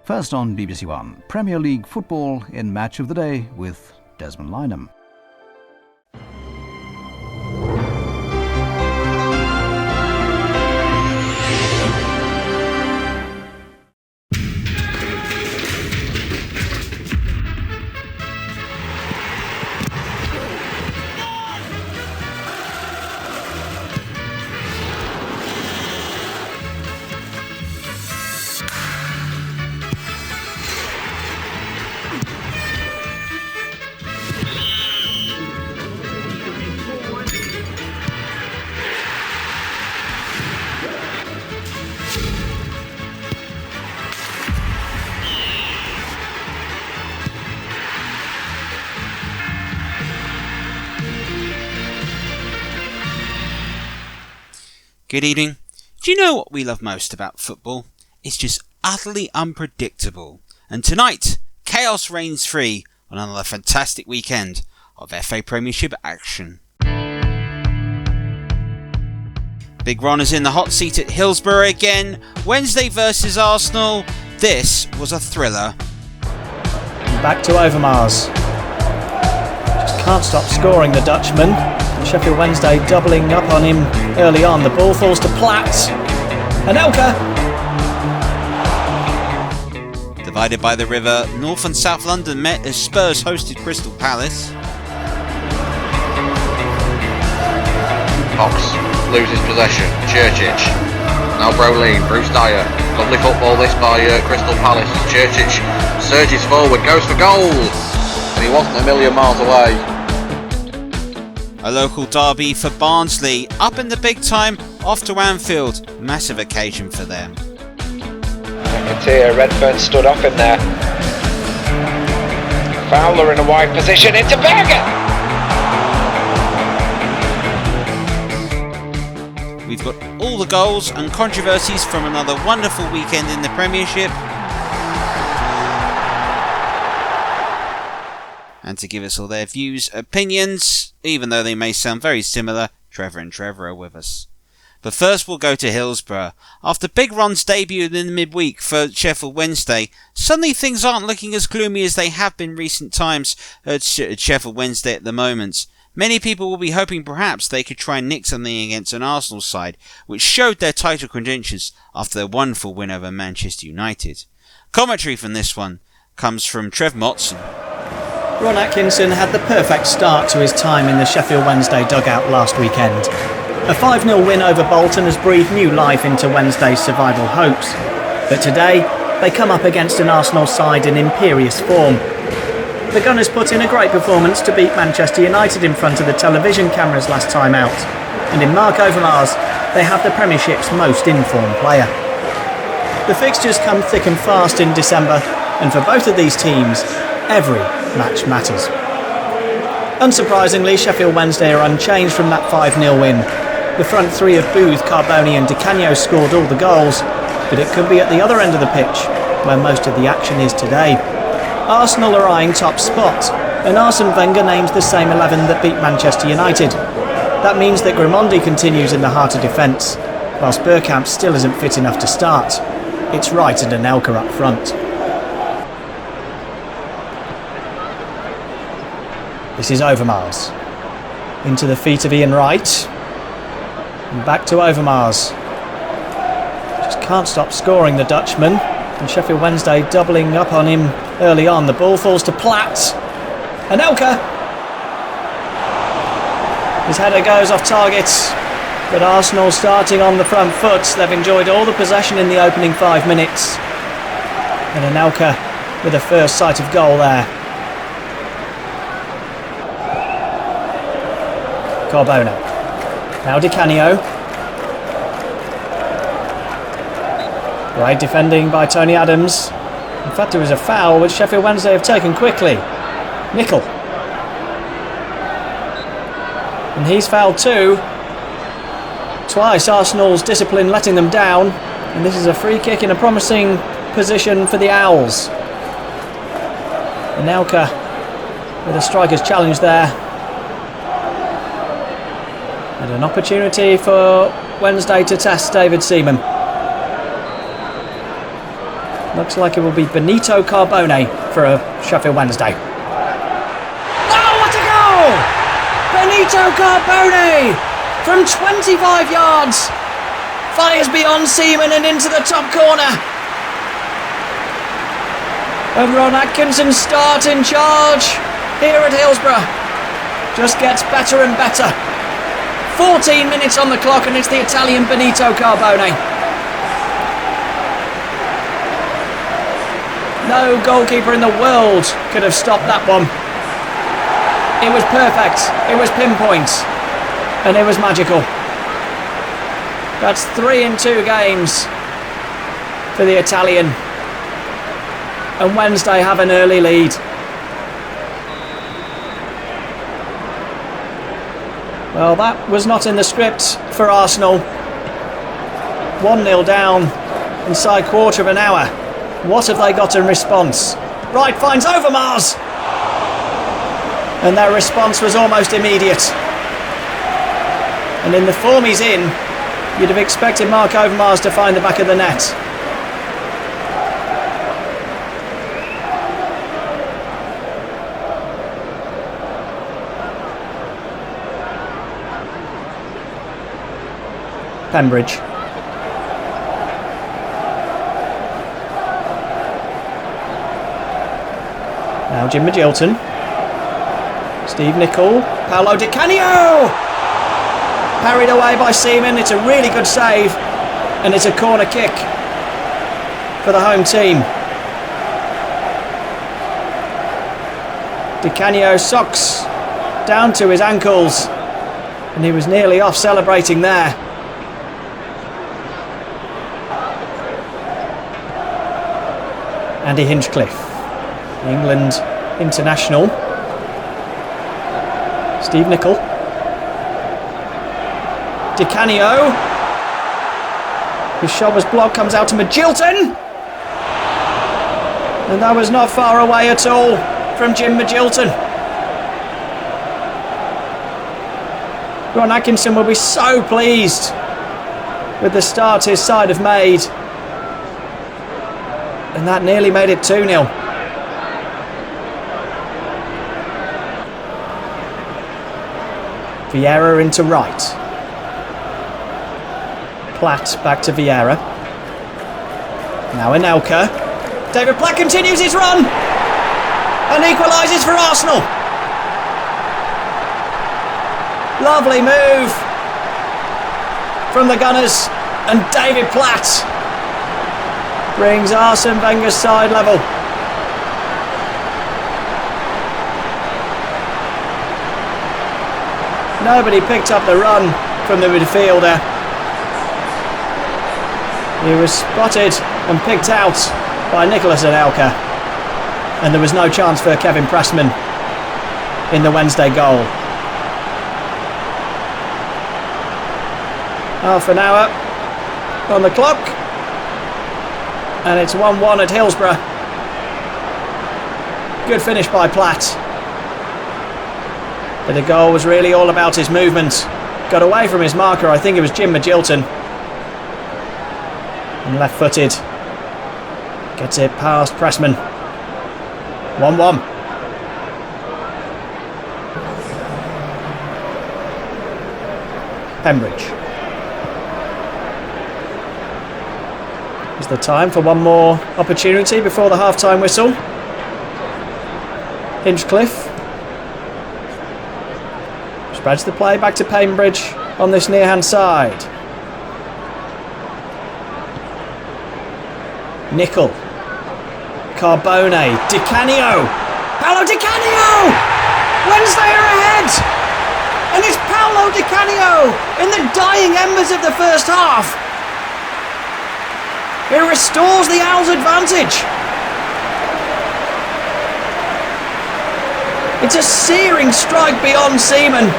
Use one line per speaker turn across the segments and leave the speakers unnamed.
First on BBC One, Premier League football in Match of the Day with Desmond Lynham.
Good evening. Do you know what we love most about football? It's just utterly unpredictable. And tonight, chaos reigns free on another fantastic weekend of FA Premiership action. Big Ron is in the hot seat at Hillsborough again. Wednesday versus Arsenal. This was a thriller.
Back to Overmars. Just can't stop scoring, the Dutchman. Sheffield Wednesday doubling up on him early on. The ball falls to Platt. Anelka!
Divided by the river, North and South London met as Spurs hosted Crystal Palace.
Cox loses possession. Churchic. Now Brolin. Bruce Dyer. Lovely football this by Crystal Palace. Churchic surges forward, goes for goal. And he wasn't a million miles away.
A local derby for Barnsley, up in the big time, off to Anfield. Massive occasion for them.
McAteer, Redfern stood off in there. Fowler in a wide position, into Berger!
We've got all the goals and controversies from another wonderful weekend in the Premiership. And to give us all their views, opinions, even though they may sound very similar, Trevor and Trevor are with us. But first we'll go to Hillsborough. After Big Ron's debut in the midweek for Sheffield Wednesday, suddenly things aren't looking as gloomy as they have been recent times at Sheffield Wednesday at the moment. Many people will be hoping perhaps they could try and nick something against an Arsenal side, which showed their title credentials after their wonderful win over Manchester United. Commentary from this one comes from Trev Motson.
Ron Atkinson had the perfect start to his time in the Sheffield Wednesday dugout last weekend. A 5-0 win over Bolton has breathed new life into Wednesday's survival hopes. But today, they come up against an Arsenal side in imperious form. The Gunners put in a great performance to beat Manchester United in front of the television cameras last time out. And in Mark Overmars, they have the Premiership's most informed player. The fixtures come thick and fast in December, and for both of these teams, every match matters. Unsurprisingly, Sheffield Wednesday are unchanged from that 5-0 win. The front three of Booth, Carboni and Di Canio scored all the goals, but it could be at the other end of the pitch, where most of the action is today. Arsenal are eyeing top spot, and Arsene Wenger names the same 11 that beat Manchester United. That means that Grimandi continues in the heart of defence, whilst Bergkamp still isn't fit enough to start. It's Wright and Anelka up front. This is Overmars. Into the feet of Ian Wright. And back to Overmars. Just can't stop scoring, the Dutchman. And Sheffield Wednesday doubling up on him early on. The ball falls to Platt. Anelka! His header goes off target. But Arsenal starting on the front foot. They've enjoyed all the possession in the opening 5 minutes. And Anelka with a first sight of goal there. Carbona. Now Di Canio. Right defending by Tony Adams. In fact, there was a foul which Sheffield Wednesday have taken quickly. Nickel. And he's fouled too. Twice Arsenal's discipline letting them down. And this is a free kick in a promising position for the Owls. Anelka with a striker's challenge there. And an opportunity for Wednesday to test David Seaman. Looks like it will be Benito Carbone for a Sheffield Wednesday. Oh, what a goal! Benito Carbone from 25 yards. Fires beyond Seaman and into the top corner. And Ron Atkinson's start in charge here at Hillsborough just gets better and better. 14 minutes on the clock and it's the Italian Benito Carbone. No goalkeeper in the world could have stopped that one. It was perfect, it was pinpoint, and it was magical. That's 3 in 2 games for the Italian. And Wednesday have an early lead. Well, that was not in the script for Arsenal. 1-0 down inside quarter of an hour. What have they got in response? Wright finds Overmars! And their response was almost immediate. And in the form he's in, you'd have expected Mark Overmars to find the back of the net. Pembridge. Now Jim Magilton. Steve Nicol. Paolo Di Canio! Parried away by Seaman. It's a really good save. And it's a corner kick for the home team. Di Canio socks down to his ankles. And he was nearly off celebrating there. Andy Hinchcliffe, England international. Steve Nicol. Di Canio. His shot was blocked, comes out to Magilton. And that was not far away at all from Jim Magilton. Ron Atkinson will be so pleased with the start his side have made. And that nearly made it 2-0. Vieira into Wright. Platt back to Vieira. Now Anelka. David Platt continues his run and equalises for Arsenal. Lovely move from the Gunners, and David Platt brings Arsene Wenger's side level. Nobody picked up the run from the midfielder. He was spotted and picked out by Nicholas Anelka, and there was no chance for Kevin Pressman in the Wednesday goal. Half an hour on the clock, and it's 1-1 at Hillsborough. Good finish by Platt. But the goal was really all about his movement. Got away from his marker, I think it was Jim Magilton. And left-footed. Gets it past Pressman. 1-1. Pembridge. Is there time for one more opportunity before the half-time whistle? Hinchcliffe spreads the play back to Pembridge on this near-hand side. Nicol. Carbone. Di Canio. Paolo Di Canio! Wednesday are ahead! And it's Paolo Di Canio in the dying embers of the first half. It restores the Owls' advantage. It's a searing strike beyond Seaman.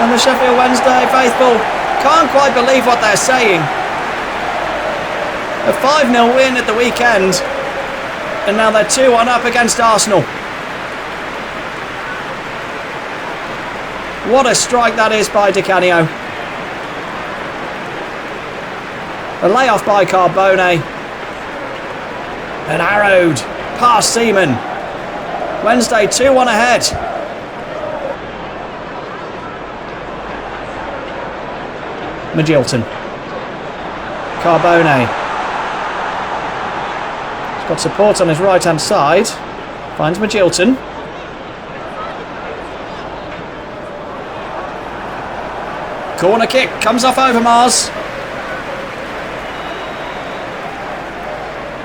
And the Sheffield Wednesday faithful can't quite believe what they're saying. A 5-0 win at the weekend, and now they're 2-1 up against Arsenal. What a strike that is by Di Canio. A layoff by Carbone. And arrowed past Seaman. Wednesday 2-1 ahead. Magilton. Carbone. He's got support on his right hand side. Finds Magilton. Corner kick comes off Overmars.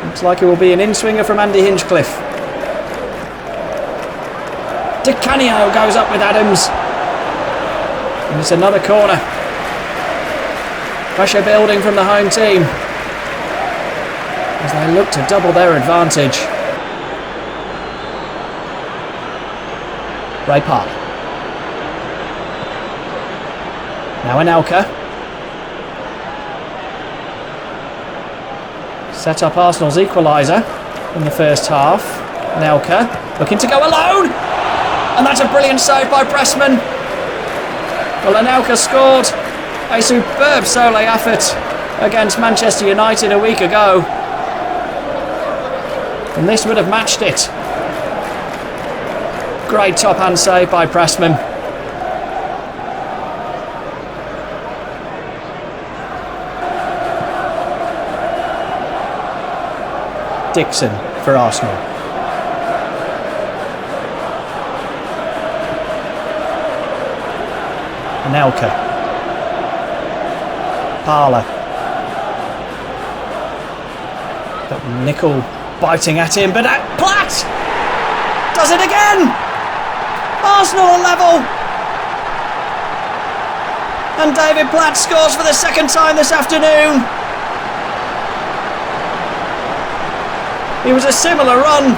Looks like it will be an in-swinger from Andy Hinchcliffe. Di Canio goes up with Adams. And it's another corner. Pressure building from the home team as they look to double their advantage. Ray Park. Now Anelka. Set up Arsenal's equaliser in the first half. Anelka looking to go alone. And that's a brilliant save by Pressman. Well, Anelka scored a superb solo effort against Manchester United a week ago. And this would have matched it. Great top hand save by Pressman. Dixon for Arsenal. Anelka. Parler. Got Nickel biting at him, but Platt does it again. Arsenal are level. And David Platt scores for the second time this afternoon. It was a similar run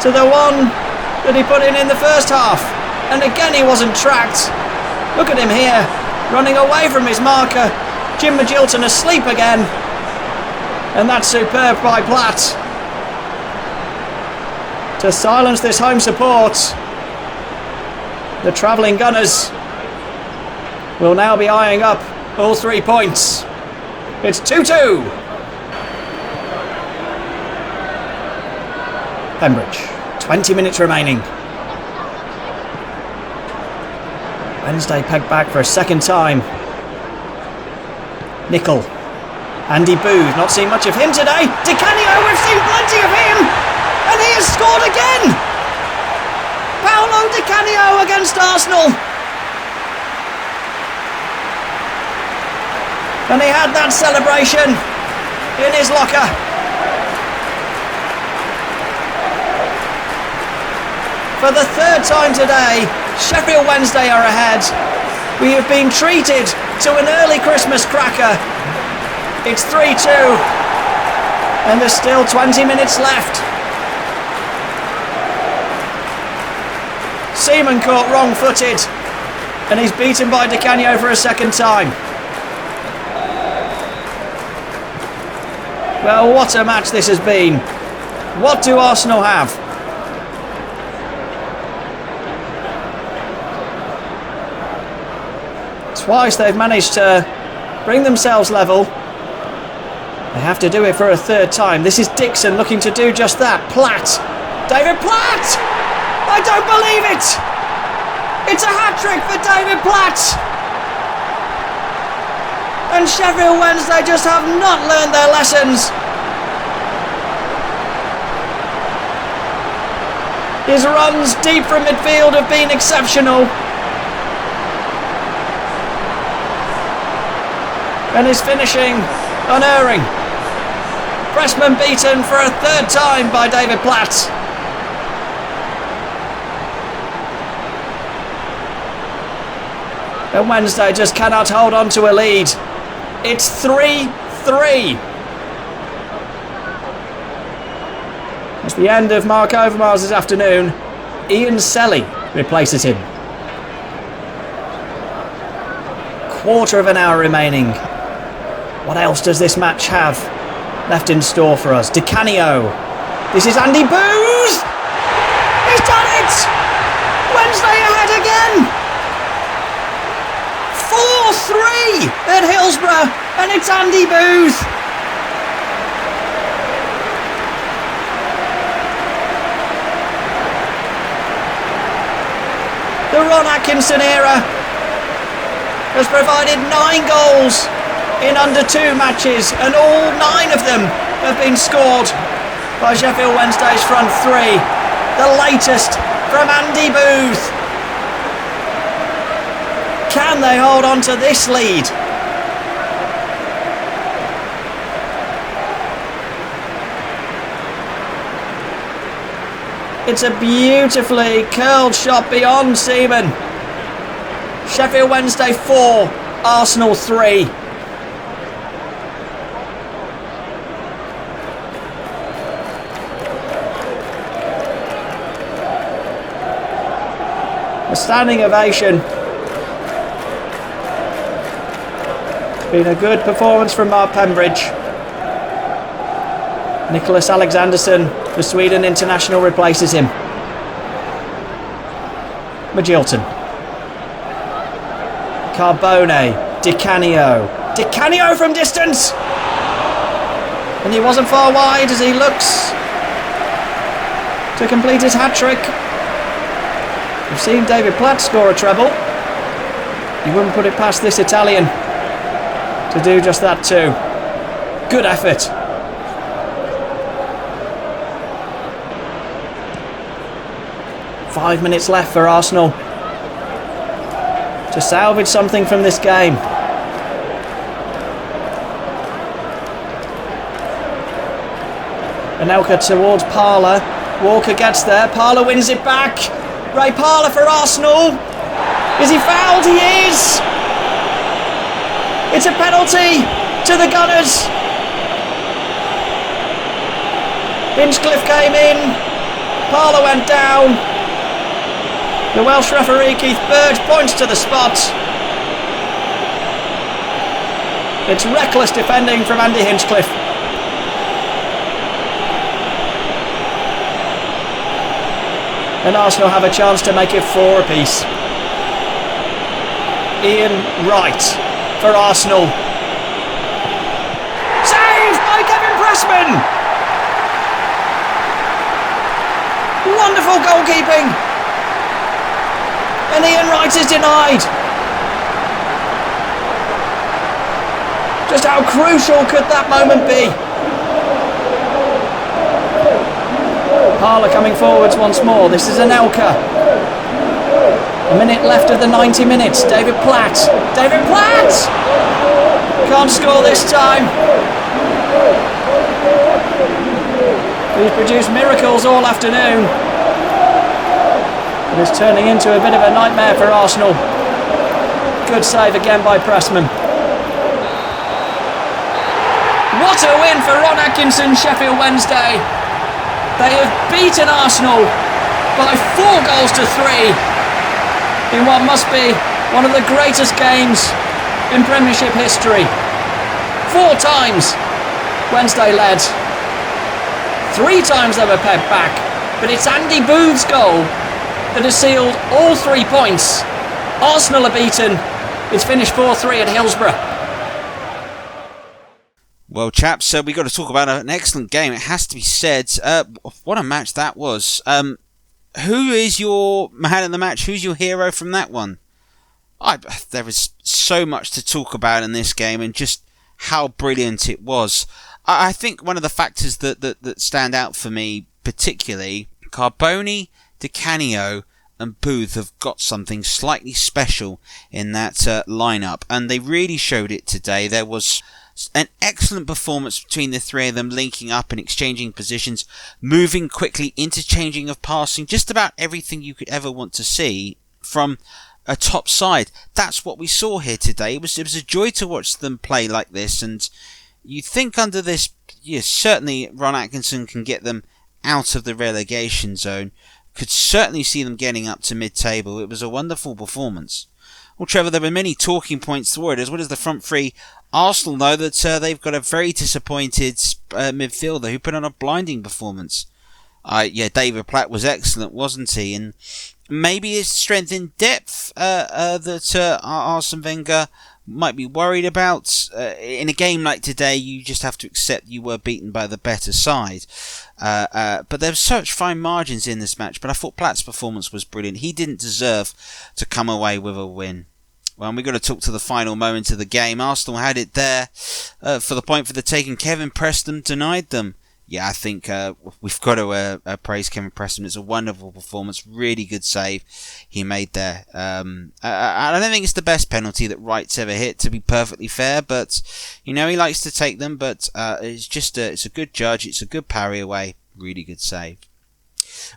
to the one that he put in the first half. And again he wasn't tracked. Look at him here, running away from his marker. Jim Magilton asleep again. And that's superb by Platt to silence this home support. The travelling Gunners will now be eyeing up all 3 points. It's 2-2. Pembridge, 20 minutes remaining. Wednesday pegged back for a second time. Nickel. Andy Booth, not seen much of him today. Di Canio, we've seen plenty of him. And he has scored again. Paolo Di Canio against Arsenal. And he had that celebration in his locker. For the third time today, Sheffield Wednesday are ahead. We have been treated to an early Christmas cracker. It's 3-2 and there's still 20 minutes left. Seaman caught wrong-footed and he's beaten by Di Canio for a second time. Well, what a match this has been. What do Arsenal have? Twice they've managed to bring themselves level. They have to do it for a third time. This is Dixon looking to do just that. Platt. David Platt! I don't believe it! It's a hat-trick for David Platt! And Sheffield Wednesday just have not learned their lessons. His runs deep from midfield have been exceptional. And his finishing unerring. Pressman beaten for a third time by David Platt. And Wednesday just cannot hold on to a lead. It's 3-3. It's the end of Mark Overmars this afternoon. Ian Selly replaces him. Quarter of an hour remaining. What else does this match have left in store for us? Di Canio. This is Andy Booth. He's done it. Wednesday ahead again. it's Andy Booth! The Ron Atkinson era has provided 9 goals in under 2 matches, and all 9 of them have been scored by Sheffield Wednesday's front 3. The latest from Andy Booth. Can they hold on to this lead? It's a beautifully curled shot beyond Seaman. Sheffield Wednesday 4, Arsenal 3. A standing ovation. It's been a good performance from Mark Pembridge. Nicholas Alexandersson, the Sweden international, replaces him. Magilton. Carbone. Di Canio from distance! And he wasn't far wide as he looks to complete his hat-trick. We've seen David Platt score a treble. You wouldn't put it past this Italian to do just that too. Good effort. Five minutes left for Arsenal to salvage something from this game. Anelka towards Parler. Walker gets there. Parler wins it back. Ray Parler for Arsenal. Is he fouled? He is! It's a penalty to the Gunners. Hinchcliffe came in. Parler went down. The Welsh referee Keith Burge points to the spot. It's reckless defending from Andy Hinchcliffe. And Arsenal have a chance to make it 4 apiece. Ian Wright for Arsenal. Saved by Kevin Pressman! Wonderful goalkeeping! And Ian Wright is denied. Just how crucial could that moment be? Parler coming forwards once more. This is Anelka. A minute left of the 90 minutes. David Platt. David Platt! Can't score this time. He's produced miracles all afternoon. It is turning into a bit of a nightmare for Arsenal. Good save again by Pressman. What a win for Ron Atkinson, Sheffield Wednesday. They have beaten Arsenal by 4 goals to 3 in what must be one of the greatest games in Premiership history. 4 times Wednesday led. 3 times they were pegged back, but it's Andy Booth's goal that has sealed all 3 points. Arsenal are beaten. It's finished 4-3 at Hillsborough.
Well, chaps, so we've got to talk about an excellent game. It has to be said. What a match that was. Who is your man of the match? Who's your hero from that one? There is so much to talk about in this game and just how brilliant it was. I think one of the factors that stand out for me particularly, Carbone, Di Canio and Booth have got something slightly special in that lineup, and they really showed it today. There was an excellent performance between the 3 of them, linking up and exchanging positions, moving quickly, interchanging of passing, just about everything you could ever want to see from a top side. That's what we saw here today. It was a joy to watch them play like this, and you think under this, yes, certainly Ron Atkinson can get them out of the relegation zone. Could certainly see them getting up to mid-table. It was a wonderful performance. Well, Trevor, there were many talking points toward it, as well as the front 3. Arsenal know that they've got a very disappointed midfielder who put on a blinding performance. David Platt was excellent, wasn't he? And maybe his strength in depth that Arsene Wenger might be worried about. In a game like today, you just have to accept you were beaten by the better side. But there were such fine margins in this match, but I thought Platt's performance was brilliant. He didn't deserve to come away with a win. Well, we're going to talk to the final moment of the game. Arsenal had it there for the point for the taking. Kevin Preston denied them. Yeah, I think we've got to praise Kevin Preston. It's a wonderful performance, really good save he made there. I don't think it's the best penalty that Wright's ever hit, to be perfectly fair, but he likes to take them. But it's a good judge, it's a good parry away, really good save.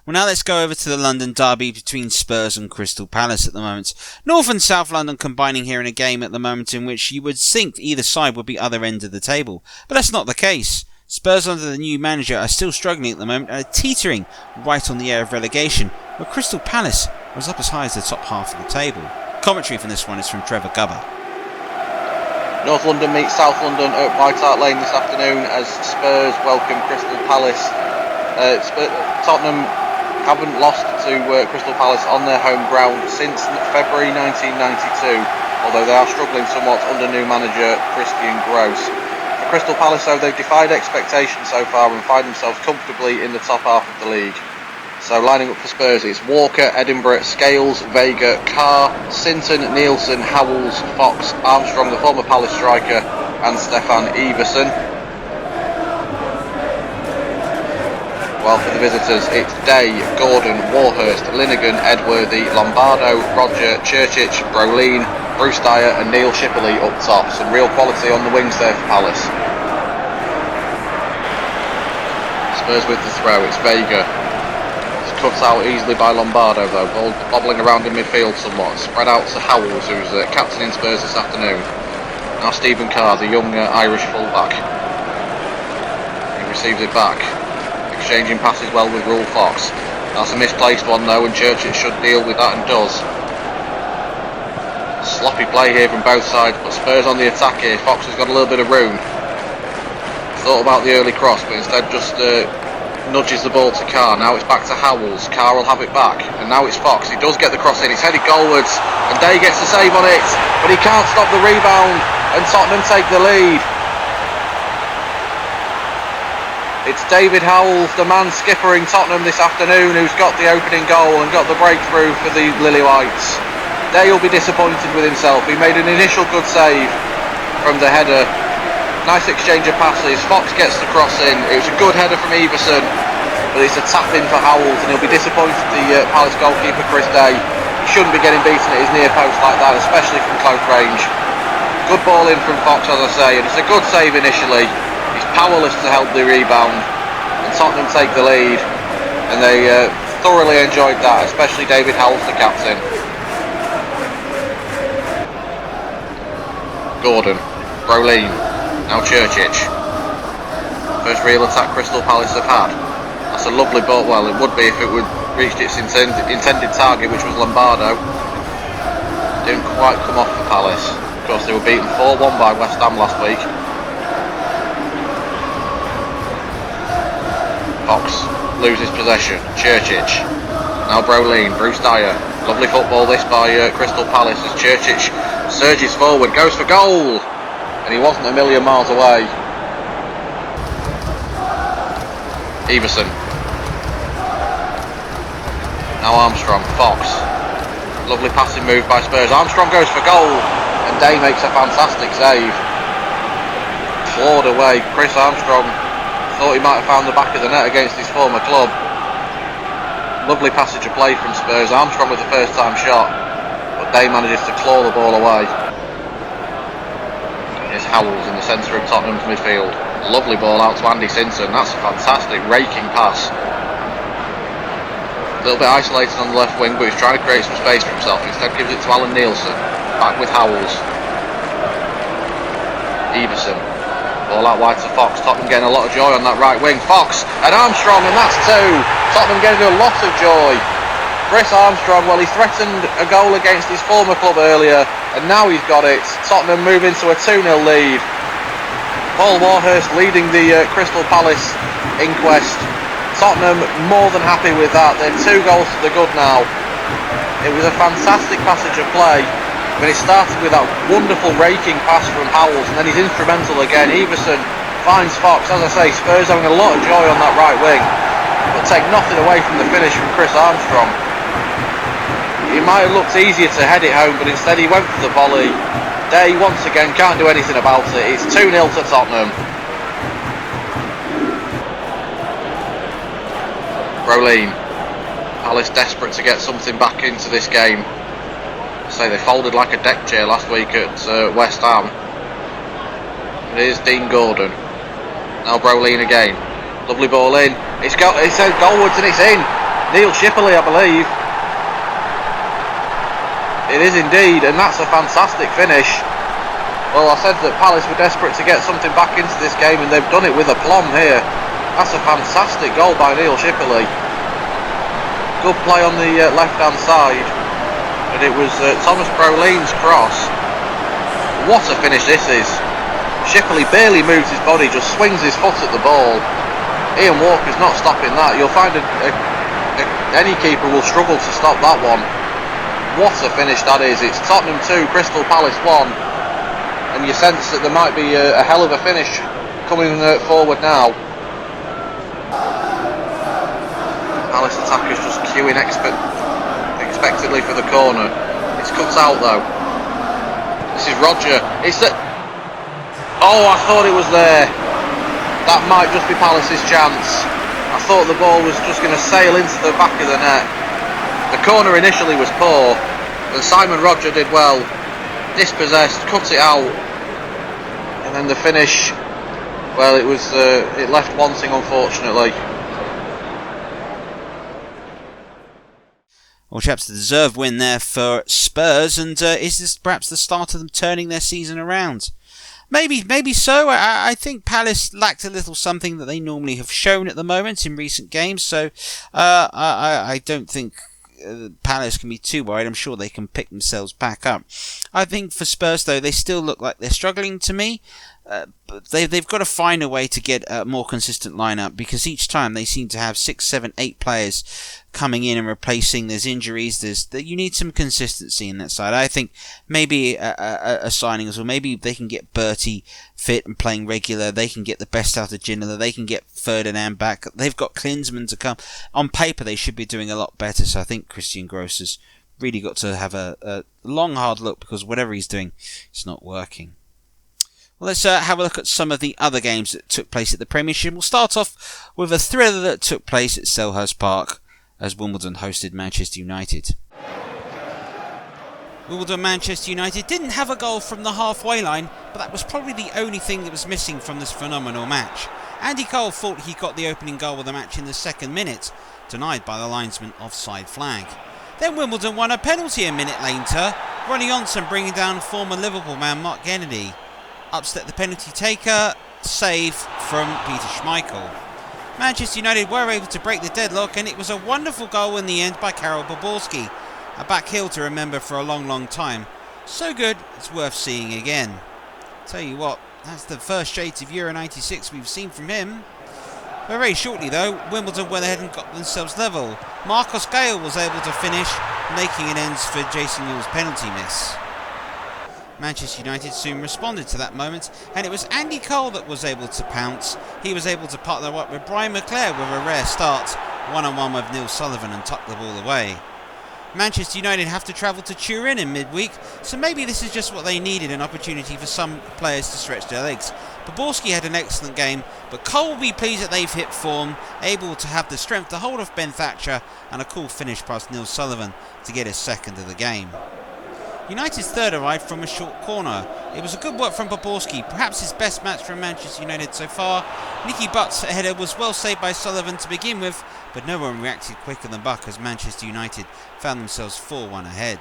Well, now let's go over to the London derby between Spurs and Crystal Palace at the moment. North and South London combining here in a game at the moment in which you would think either side would be other end of the table, but that's not the case. Spurs under the new manager are still struggling at the moment and are teetering right on the edge of relegation, where Crystal Palace was up as high as the top half of the table. Commentary from this one is from Trevor Gubber.
North London meets South London at White Hart Lane this afternoon as Spurs welcome Crystal Palace. Tottenham haven't lost to Crystal Palace on their home ground since February 1992, although they are struggling somewhat under new manager Christian Gross. For Crystal Palace, though, they've defied expectations so far and find themselves comfortably in the top half of the league. So lining up for Spurs, it's Walker, Edinburgh, Scales, Vega, Carr, Sinton, Nielsen, Howells, Fox, Armstrong, the former Palace striker, and Stefan Everson. While for the visitors, it's Day, Gordon, Warhurst, Linegan, Edworthy, Lombardo, Roger, Churchich, Brolin, Bruce Dyer and Neil Shipperley up top. Some real quality on the wings there for Palace. Spurs with the throw, it's Vega. It's cut out easily by Lombardo though, ball bobbling around in midfield somewhat. Spread out to Howells, who's captaining Spurs this afternoon. Now Stephen Carr, the young Irish fullback. He receives it back. Exchanging passes well with Rule Fox. That's a misplaced one though, and Churchill should deal with that and does. Sloppy play here from both sides, but Spurs on the attack here. Fox has got a little bit of room. Thought about the early cross, but instead just nudges the ball to Carr. Now it's back to Howells. Carr will have it back, and now it's Fox. He does get the cross in. It's headed goalwards, and Day gets the save on it, but he can't stop the rebound, and Tottenham take the lead. It's David Howells, the man skippering Tottenham this afternoon, who's got the opening goal and got the breakthrough for the Lily Whites. Day will be disappointed with himself. He made an initial good save from the header. Nice exchange of passes. Fox gets the cross in. It was a good header from Everson, but it's a tap in for Howells, and he'll be disappointed the Palace goalkeeper Chris Day. He shouldn't be getting beaten at his near post like that, especially from close range. Good ball in from Fox, as I say, and it's a good save initially. He's powerless to help the rebound, and Tottenham take the lead, and they thoroughly enjoyed that, especially David Howells, the captain. Gordon, Brolin, now Churchich. First real attack Crystal Palace have had. That's a lovely ball. Well, it would be if it would reached its intended target, which was Lombardo. Didn't quite come off for Palace. Of course, they were beaten 4-1 by West Ham last week. Fox loses possession. Churchich. Now Brolin. Bruce Dyer. Lovely football this by Crystal Palace as Churchich surges forward, goes for goal, and he wasn't a million miles away. Everson. Now Armstrong. Fox. Lovely passing move by Spurs. Armstrong goes for goal, and Day makes a fantastic save. Clawed away. Chris Armstrong thought he might have found the back of the net against his former club. Lovely passage of play from Spurs. Armstrong with the first time shot, but Day manages to claw the ball away. Here's Howells in the centre of Tottenham's midfield. Lovely ball out to Andy Sinton. That's a fantastic raking pass. A little bit isolated on the left wing, but he's trying to create some space for himself. Instead gives it to Alan Nielsen. Back with Howells. Everson. Ball out wide to Fox. Tottenham getting a lot of joy on that right wing. Fox and Armstrong, and that's two. Tottenham getting a lot of joy. Chris Armstrong, well, he threatened a goal against his former club earlier, and now he's got it. Tottenham move into a 2-0 lead. Paul Warhurst leading the Crystal Palace inquest. Tottenham more than happy with that. They're 2 goals to the good now. It was a fantastic passage of play, But it started with that wonderful raking pass from Howells, and then he's instrumental again. Everson finds Fox. As I say, Spurs having a lot of joy on that right wing, but take nothing away from the finish from Chris Armstrong. It might have looked easier to head it home, but instead he went for the volley. Day, once again, can't do anything about it. It's 2-0 to Tottenham. Brolin. Palace desperate to get something back into this game. Say they folded like a deck chair last week at West Ham. Here's Dean Gordon. Now Brolin again. Lovely ball in. It says goalwards and it's in. Neil Shipley, I believe. It is indeed, and that's a fantastic finish. Well, I said that Palace were desperate to get something back into this game, and they've done it with aplomb here. That's a fantastic goal by Neil Shipley. Good play on the left-hand side, and it was Thomas Brolin's cross. What a finish this is. Shipley barely moves his body, just swings his foot at the ball. Ian Walker's not stopping that. You'll find any keeper will struggle to stop that one. What a finish that is. It's Tottenham 2, Crystal Palace 1. And you sense that there might be a hell of a finish coming forward now. Palace attackers just queuing expectedly for the corner. It's cut out though. This is Roger. Oh, I thought it was there. That might just be Palace's chance. I thought the ball was just going to sail into the back of the net. The corner initially was poor, and Simon Roger did well. Dispossessed, cut it out, and then the finish, well, it left wanting, unfortunately.
Well, chaps, a deserved win there for Spurs, and is this perhaps the start of them turning their season around? Maybe so. I think Palace lacked a little something that they normally have shown at the moment in recent games, so I don't think Palace can be too worried. I'm sure they can pick themselves back up. I think for Spurs, though, they still look like they're struggling to me. But they've got to find a way to get a more consistent lineup, because each time they seem to have 6, 7, 8 players coming in and replacing. There's injuries. You need some consistency in that side. I think maybe a signing as well. Maybe they can get Bertie fit and playing regular. They can get the best out of Ginola. They can get Ferdinand back. They've got Klinsmann to come. On paper, they should be doing a lot better. So I think Christian Grosser's really got to have a long, hard look, because whatever he's doing, it's not working. Well, let's have a look at some of the other games that took place at the Premiership. We'll start off with a thriller that took place at Selhurst Park as Wimbledon hosted Manchester United. Wimbledon-Manchester United didn't have a goal from the halfway line, but that was probably the only thing that was missing from this phenomenal match. Andy Cole thought he got the opening goal of the match in the second minute, denied by the linesman offside flag. Then Wimbledon won a penalty a minute later, Ronnie Johnson bringing down former Liverpool man Mark Kennedy. Upset the penalty taker, save from Peter Schmeichel. Manchester United were able to break the deadlock, and it was a wonderful goal in the end by Karol Boborski. A back heel to remember for a long, long time. So good, it's worth seeing again. Tell you what, that's the first shades of Euro 96 we've seen from him. But very shortly though, Wimbledon went ahead and got themselves level. Marcos Gale was able to finish, making an end for Jason Newell's penalty miss. Manchester United soon responded to that moment, and it was Andy Cole that was able to pounce. He was able to partner up with Brian McClair with a rare start, one-on-one with Neil Sullivan, and tuck the ball away. Manchester United have to travel to Turin in midweek, so maybe this is just what they needed, an opportunity for some players to stretch their legs. Boborski had an excellent game, but Cole will be pleased that they've hit form, able to have the strength to hold off Ben Thatcher, and a cool finish past Neil Sullivan to get his second of the game. United's third arrived from a short corner. It was a good work from Boborski, perhaps his best match from Manchester United so far. Nicky Butt's header was well saved by Sullivan to begin with, but no one reacted quicker than Buck as Manchester United found themselves 4-1 ahead.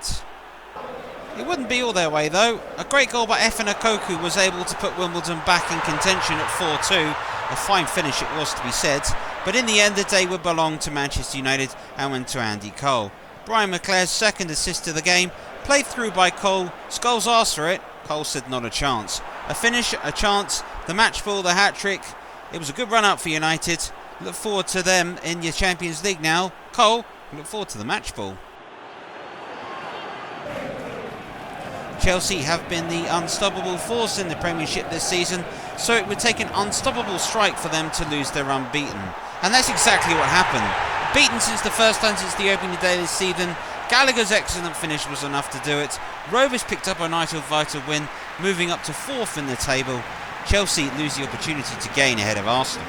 It wouldn't be all their way though. A great goal by Efe Nkoku was able to put Wimbledon back in contention at 4-2. A fine finish it was, to be said, but in the end the day would belong to Manchester United and went to Andy Cole. Brian McClair's second assist of the game, played through by Cole. Scholes asked for it. Cole said not a chance. A finish, a chance, the match ball, the hat-trick. It was a good run-up for United. Look forward to them in your Champions League now. Cole, look forward to the match ball. Chelsea have been the unstoppable force in the Premiership this season, so it would take an unstoppable strike for them to lose their unbeaten. And that's exactly what happened. Beaten since the first time since the opening day this season, Gallagher's excellent finish was enough to do it. Rovers picked up a vital win, moving up to 4th in the table. Chelsea lose the opportunity to gain ahead of Arsenal.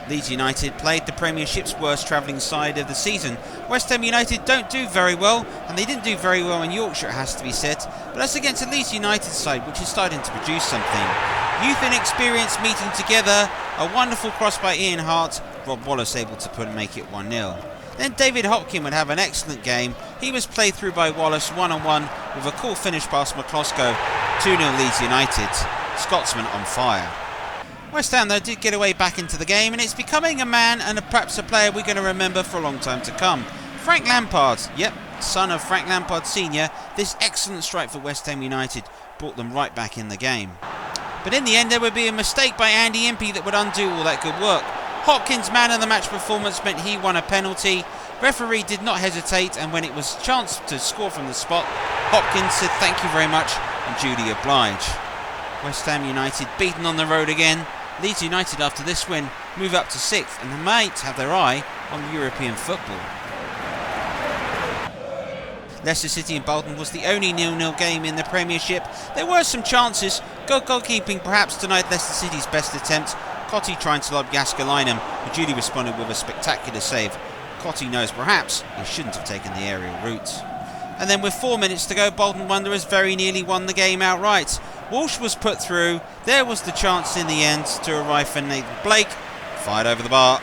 Leeds United played the Premiership's worst travelling side of the season. West Ham United don't do very well, and they didn't do very well in Yorkshire, it has to be said, but that's against a Leeds United side which is starting to produce something. Youth and experience meeting together, a wonderful cross by Ian Hart, Rob Wallace able to make it 1-0. Then David Hopkin would have an excellent game. He was played through by Wallace one-on-one with a cool finish past McCloskey. 2-0 Leeds United. Scotsman on fire. West Ham though did get away back into the game, and it's becoming a man and perhaps a player we're going to remember for a long time to come. Frank Lampard, yep, son of Frank Lampard Sr., this excellent strike for West Ham United brought them right back in the game. But in the end there would be a mistake by Andy Impey that would undo all that good work. Hopkins' man of the match performance meant he won a penalty. Referee did not hesitate, and when it was chance to score from the spot, Hopkins said thank you very much and duly oblige. West Ham United beaten on the road again. Leeds United after this win move up to 6th and might have their eye on European football. Leicester City and Bolton was the only 0-0 game in the Premiership. There were some chances. Good goalkeeping perhaps denied Leicester City's best attempt. Cottee trying to lob Gascoigne, who duly responded with a spectacular save. Cottee knows perhaps he shouldn't have taken the aerial route. And then with 4 minutes to go, Bolton Wanderers very nearly won the game outright. Walsh was put through. There was the chance in the end to arrive for Nathan Blake. Fired over the bar.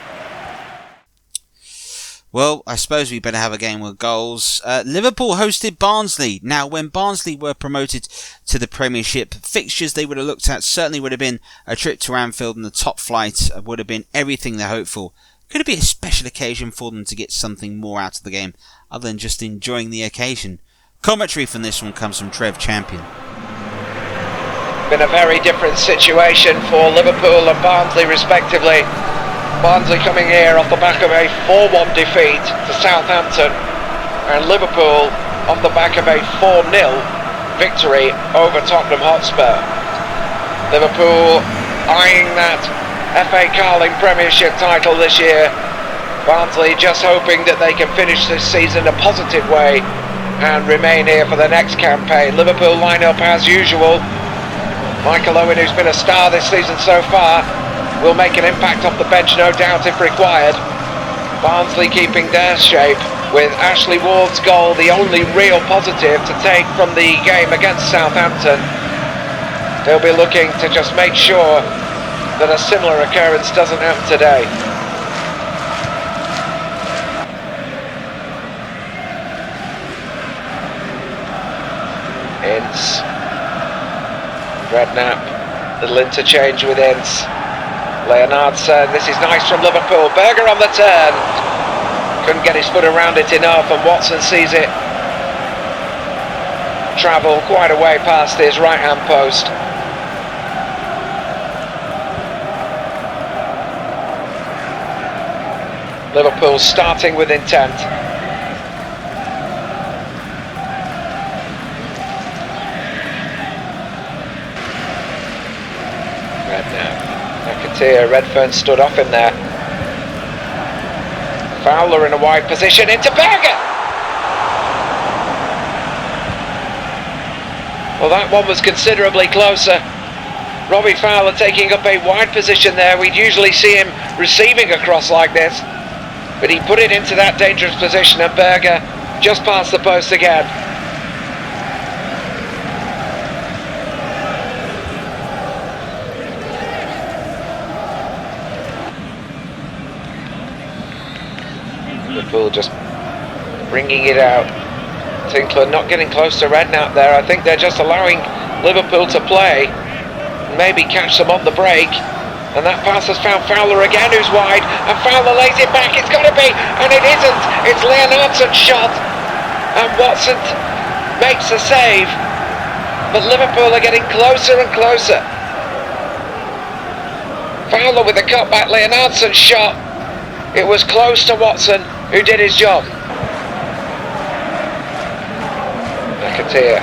Well, I suppose we better have a game with goals. Liverpool hosted Barnsley. Now, when Barnsley were promoted to the Premiership, fixtures they would have looked at certainly would have been a trip to Anfield, and the top flight would have been everything they hoped for. Could it be a special occasion for them to get something more out of the game other than just enjoying the occasion? Commentary from this one comes from Trev Champion.
Been a very different situation for Liverpool and Barnsley respectively. Barnsley coming here off the back of a 4-1 defeat to Southampton, and Liverpool off the back of a 4-0 victory over Tottenham Hotspur. Liverpool eyeing that FA Carling Premiership title this year. Barnsley just hoping that they can finish this season a positive way and remain here for the next campaign. Liverpool line up as usual. Michael Owen, who's been a star this season so far, will make an impact off the bench, no doubt, if required. Barnsley keeping their shape, with Ashley Ward's goal the only real positive to take from the game against Southampton. They'll be looking to just make sure that a similar occurrence doesn't happen today. Ince, Redknapp, little interchange with Ince. Leonardson, this is nice from Liverpool. Berger on the turn. Couldn't get his foot around it enough, and Watson sees it travel quite a way past his right hand post. Liverpool starting with intent. Redfern stood off him there. Fowler in a wide position into Berger. Well, that one was considerably closer. Robbie Fowler taking up a wide position there. We'd usually see him receiving a cross like this, but he put it into that dangerous position, and Berger just past the post again. Liverpool just bringing it out. Tinkler not getting close to Redknapp there. I think they're just allowing Liverpool to play and maybe catch them on the break. And that pass has found Fowler again, who's wide, and Fowler lays it back. It's got to be, and it isn't. It's Leonardson's shot, and Watson makes a save. But Liverpool are getting closer and closer. Fowler with the cutback, Leonardson's shot. It was close to Watson, who did his job. McAteer.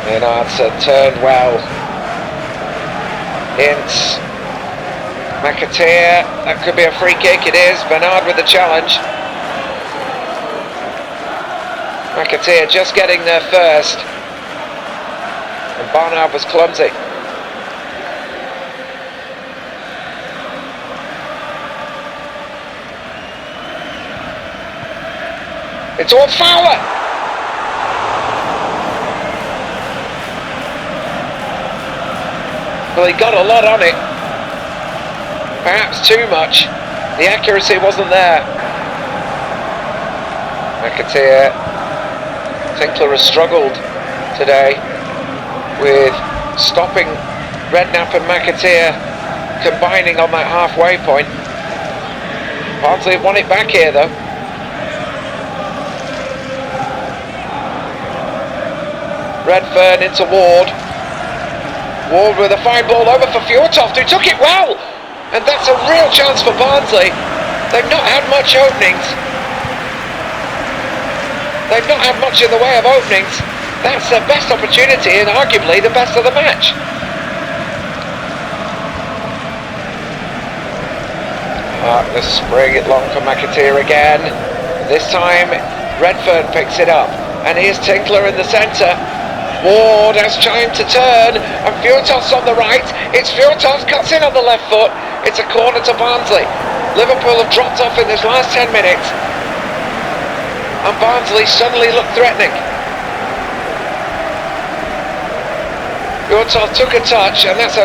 Leonardson turned well. Ince. McAteer, that could be a free kick, it is. Bernard with the challenge. McAteer just getting there first. And Barnard was clumsy. It's all Fowler! Well, he got a lot on it. Perhaps too much. The accuracy wasn't there. McAteer. Tinkler has struggled today with stopping Redknapp and McAteer combining on that halfway point. Barnsley have won it back here though. Redfern into Ward. Ward with a fine ball over for Fjortoft, who took it well! And that's a real chance for Barnsley. They've not had much openings. They've not had much in the way of openings. That's their best opportunity and arguably the best of the match. Harkness spring it long for McAteer again. This time Redfern picks it up. And here's Tinkler in the centre. Ward has time to turn, and Fjortoft's on the right. It's Fjortoft, cuts in on the left foot. It's a corner to Barnsley. Liverpool have dropped off in this last 10 minutes, and Barnsley suddenly look threatening. Fjortoft took a touch, and that's a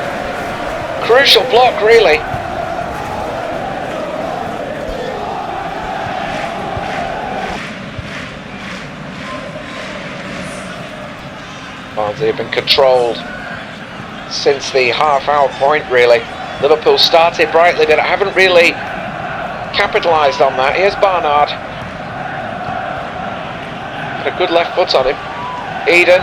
crucial block, really. Barnsley have been controlled since the half-hour point, really. Liverpool started brightly, but haven't really capitalised on that. Here's Barnard. Got a good left foot on him. Eden.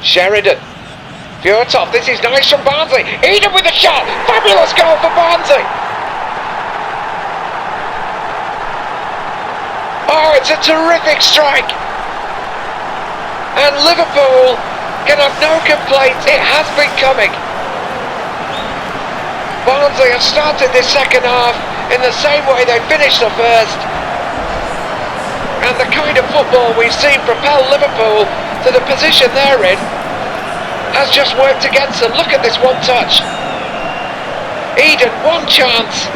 Sheridan. Fjortoft, this is nice from Barnsley. Eden with a shot. Fabulous goal for Barnsley. Oh, it's a terrific strike. And Liverpool can have no complaints. It has been coming. Barnsley have started this second half in the same way they finished the first. And the kind of football we've seen propel Liverpool to the position they're in has just worked against them. Look at this one touch. Eden, one chance.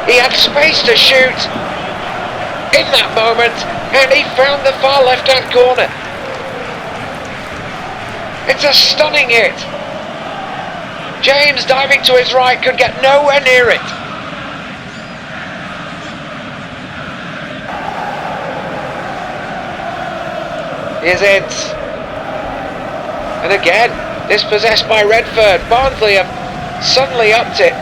He had space to shoot in that moment, and he found the far left-hand corner. It's a stunning hit. James, diving to his right, could get nowhere near it. Here's it. And again, dispossessed by Redfern. Barnsley have suddenly upped it,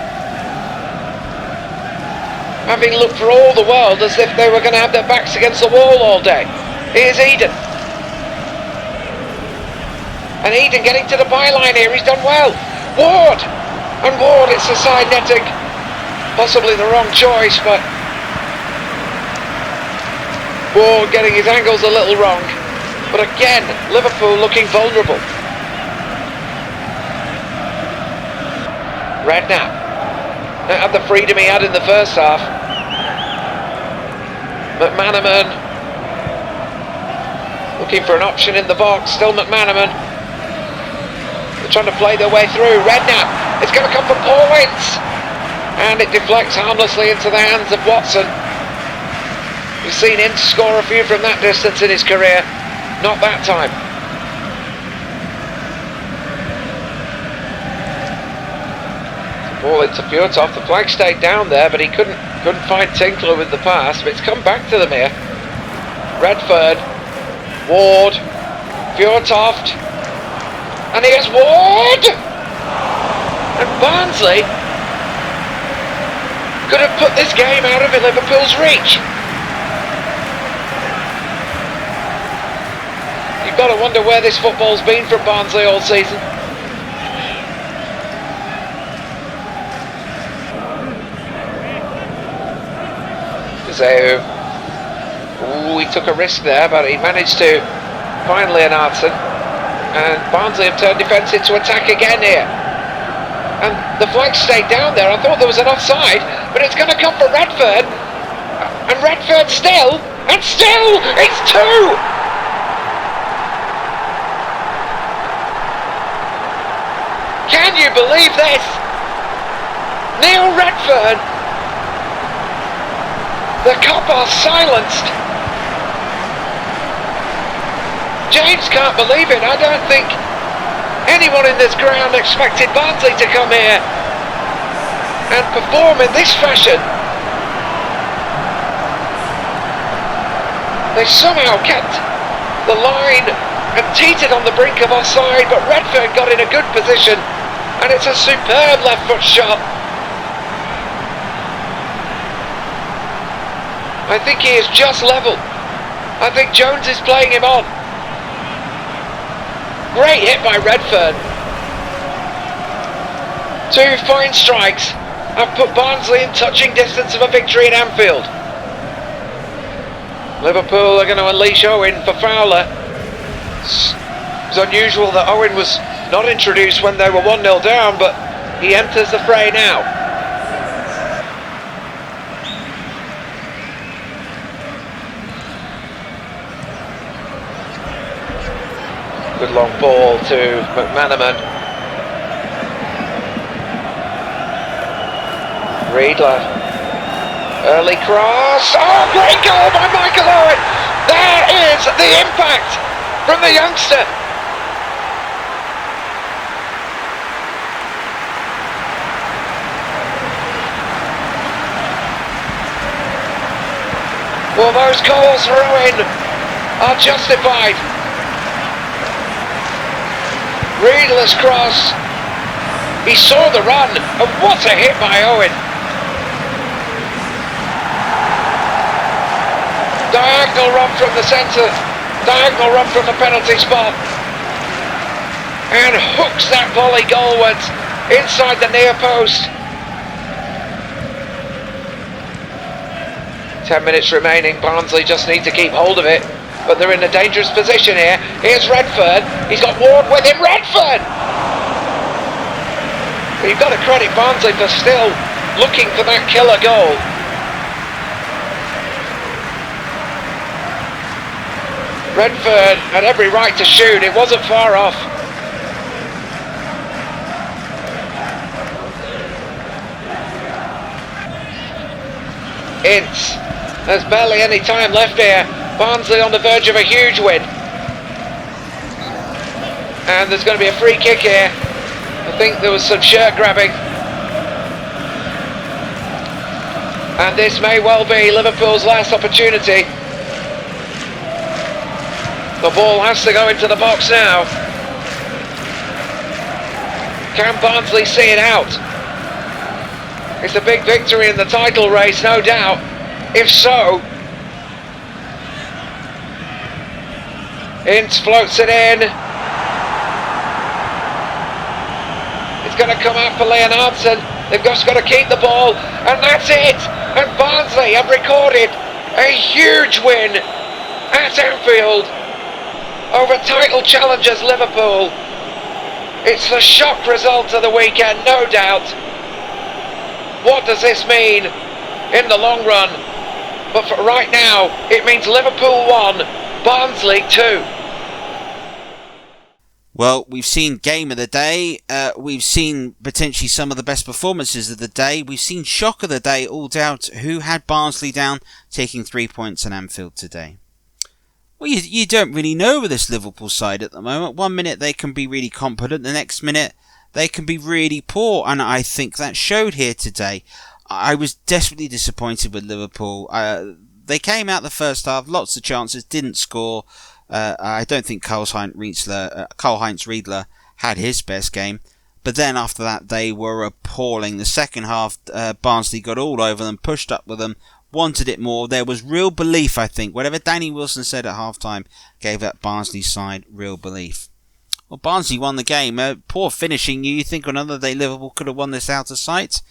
having looked for all the world as if they were going to have their backs against the wall all day. Here's Eden. And Eden getting to the byline here, he's done well. Ward! And Ward, it's the side netting. Possibly the wrong choice, but Ward getting his angles a little wrong. But again, Liverpool looking vulnerable. Redknapp. Don't have the freedom he had in the first half. McManaman looking for an option in the box. Still McManaman. They're trying to play their way through. Redknapp. It's going to come from Paul Ince, and it deflects harmlessly into the hands of Watson. We've seen Ince score a few from that distance in his career. Not that time. Ball into Fjortoft. The flag stayed down there, but he couldn't find Tinkler with the pass. But it's come back to them here. Redfern, Ward, Fjortoft, and here's Ward. And Barnsley could have put this game out of Liverpool's reach. You've got to wonder where this football's been from Barnsley all season. So, he took a risk there, but he managed to find Leonardson. And Barnsley have turned defence into attack again here. And the flag stayed down there. I thought there was an offside, but it's going to come for Redfern. And Redfern still, it's 2! Can you believe this? Neil Redfern. The Cup are silenced. James can't believe it. I don't think anyone in this ground expected Barnsley to come here and perform in this fashion. They somehow kept the line and teetered on the brink of offside, but Redfern got in a good position, and it's a superb left foot shot. I think he is just level. I think Jones is playing him on. Great hit by Redfern. 2 fine strikes have put Barnsley in touching distance of a victory at Anfield. Liverpool are going to unleash Owen for Fowler. It's unusual that Owen was not introduced when they were 1-0 down, but he enters the fray now. Good long ball to McManaman. Riedler. Early cross. Oh, great goal by Michael Owen. There is the impact from the youngster. Well, those goals for Owen are justified. Riedler's cross. He saw the run, and what a hit by Owen. Diagonal run from the centre, diagonal run from the penalty spot, and hooks that volley goalwards inside the near post. 10 minutes remaining. Barnsley just need to keep hold of it, but they're in a dangerous position here. Here's Redfern. He's got Ward with him. Redfern! But you've got to credit Barnsley for still looking for that killer goal. Redfern had every right to shoot. It wasn't far off. Ince. There's barely any time left here. Barnsley on the verge of a huge win. And there's going to be a free kick here. I think there was some shirt grabbing. And this may well be Liverpool's last opportunity. The ball has to go into the box now. Can Barnsley see it out? It's a big victory in the title race, no doubt. If so, Ince floats it in. It's going to come out for Leonardson. They've just got to keep the ball, and that's it. And Barnsley have recorded a huge win at Anfield over title challengers Liverpool. It's the shock result of the weekend, no doubt. What does this mean in the long run? But for right now, it means Liverpool 1, Barnsley 2.
Well, we've seen game of the day. We've seen potentially some of the best performances of the day. We've seen shock of the day, all doubt. Who had Barnsley down, taking 3 points in Anfield today? Well, you don't really know with this Liverpool side at the moment. 1 minute they can be really competent, the next minute they can be really poor, and I think that showed here today. I was desperately disappointed with Liverpool. They came out the first half, lots of chances, didn't score. I don't think Karl-Heinz Riedler had his best game. But then after that, they were appalling. The second half, Barnsley got all over them, pushed up with them, wanted it more. There was real belief, I think. Whatever Danny Wilson said at half-time gave that Barnsley side real belief. Well, Barnsley won the game. Poor finishing. You think another day Liverpool could have won this out of sight?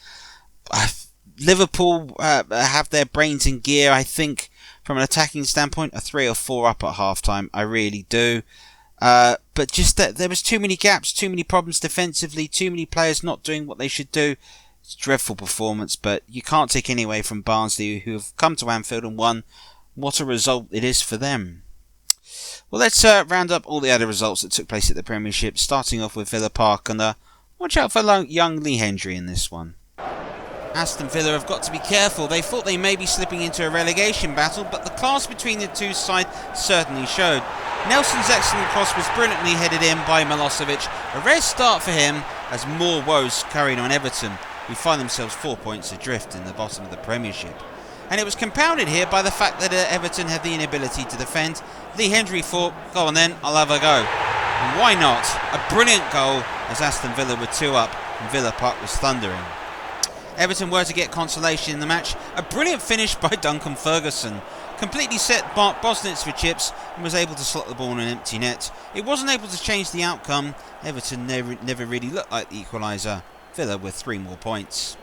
Liverpool have their brains in gear, I think, from an attacking standpoint, a 3 or 4 up at half-time. I really do. But just that there was too many gaps, too many problems defensively, too many players not doing what they should do. It's a dreadful performance, but you can't take any away from Barnsley, who have come to Anfield and won. What a result it is for them. Well, let's round up all the other results that took place at the Premiership, starting off with Villa Park, and watch out for young Lee Hendry in this one. Aston Villa have got to be careful. They thought they may be slipping into a relegation battle, but the class between the two sides certainly showed. Nelson's excellent cross was brilliantly headed in by Milosevic. A rare start for him as more woes carried on Everton, who find themselves 4 points adrift in the bottom of the Premiership. And it was compounded here by the fact that Everton had the inability to defend. Lee Hendry thought, go on then, I'll have a go. And why not? A brilliant goal as Aston Villa were 2 up and Villa Park was thundering. Everton were to get consolation in the match. A brilliant finish by Duncan Ferguson. Completely set Bosnitz for chips and was able to slot the ball in an empty net. It wasn't able to change the outcome. Everton never really looked like the equaliser. Villa with 3 more points.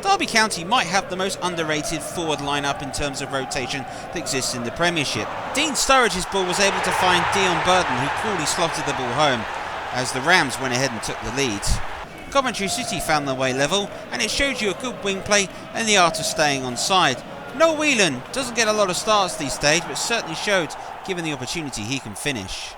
Derby County might have the most underrated forward lineup in terms of rotation that exists in the Premiership. Dean Sturridge's ball was able to find Dion Burton, who coolly slotted the ball home as the Rams went ahead and took the lead. Coventry City found their way level, and it showed you a good wing play and the art of staying on side. Noel Whelan doesn't get a lot of starts these days, but certainly showed, given the opportunity, he can finish.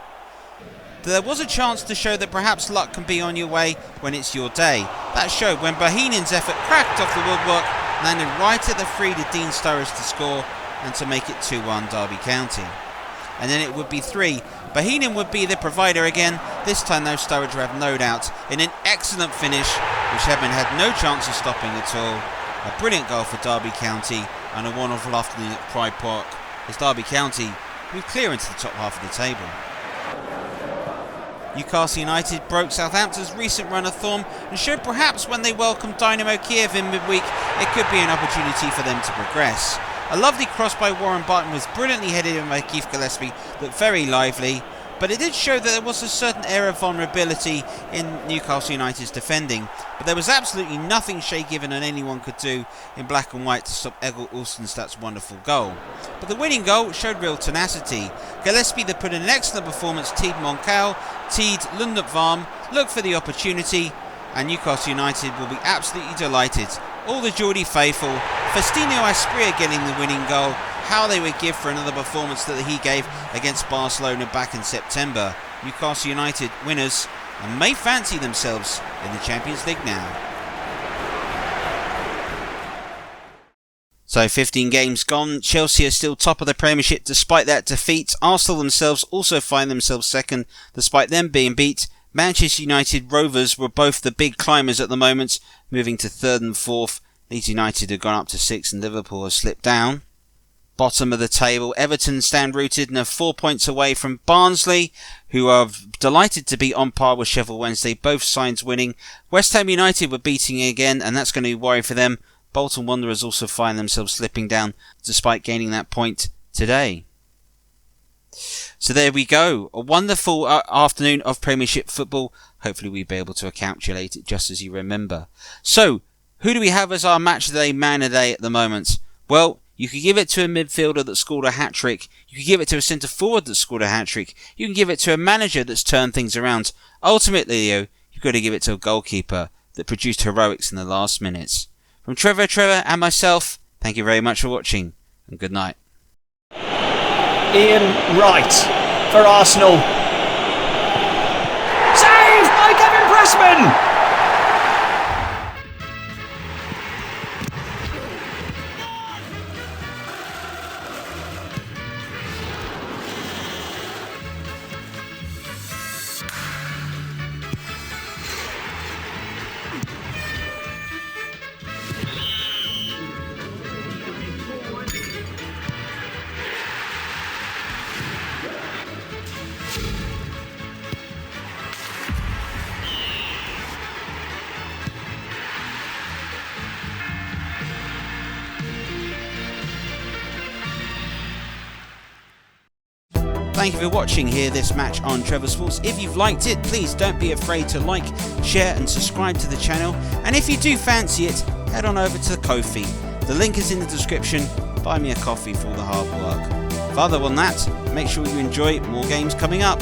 There was a chance to show that perhaps luck can be on your way when it's your day. That showed when Bohinen's effort cracked off the woodwork, landed right at the free to Dean Sturridge to score and to make it 2-1 Derby County. And then it would be 3. Bohinen would be the provider again. This time though, Sturridge would have no doubt in an excellent finish, which Edmund had no chance of stopping at all. A brilliant goal for Derby County and a wonderful afternoon at Pride Park as Derby County moved clear into the top half of the table. Newcastle United broke Southampton's recent run of form and showed perhaps when they welcomed Dynamo Kiev in midweek it could be an opportunity for them to progress. A lovely cross by Warren Barton was brilliantly headed in by Keith Gillespie, looked very lively, but it did show that there was a certain air of vulnerability in Newcastle United's defending, but there was absolutely nothing Shay Given and anyone could do in black and white to stop Egil Ulstenstad's wonderful goal. But the winning goal showed real tenacity. Gillespie that put in an excellent performance, Teed Monkau, Teed Lundupvarm, looked for the opportunity, and Newcastle United will be absolutely delighted. All the Geordie faithful, Faustino Asprilla getting the winning goal, how they would give for another performance that he gave against Barcelona back in September. Newcastle United winners and may fancy themselves in the Champions League now. So 15 games gone, Chelsea are still top of the Premiership despite that defeat. Arsenal themselves also find themselves second despite them being beat. Manchester United Rovers were both the big climbers at the moment, moving to 3rd and 4th. Leeds United have gone up to 6th and Liverpool have slipped down. Bottom of the table, Everton stand rooted and are 4 points away from Barnsley, who are delighted to be on par with Sheffield Wednesday, both sides winning. West Ham United were beating again, and that's going to be a worry for them. Bolton Wanderers also find themselves slipping down, despite gaining that point today. So there we go. A wonderful afternoon of Premiership football. Hopefully we'll be able to calculate it just as you remember. So, who do we have as our match of the day, man of the day at the moment? Well, you could give it to a midfielder that scored a hat-trick. You could give it to a centre-forward that scored a hat-trick. You can give it to a manager that's turned things around. Ultimately, Leo, you've got to give it to a goalkeeper that produced heroics in the last minutes. From Trevor and myself, thank you very much for watching, and good night.
Ian Wright for Arsenal. Saved by Kevin Pressman!
thank you for watching here this match on Trevor Sports. If you've liked it, please don't be afraid to like, share and subscribe to the channel. And if you do fancy it, head on over to Ko-fi. The link is in the description. Buy me a coffee for all the hard work. Other than that, make sure you enjoy more games coming up.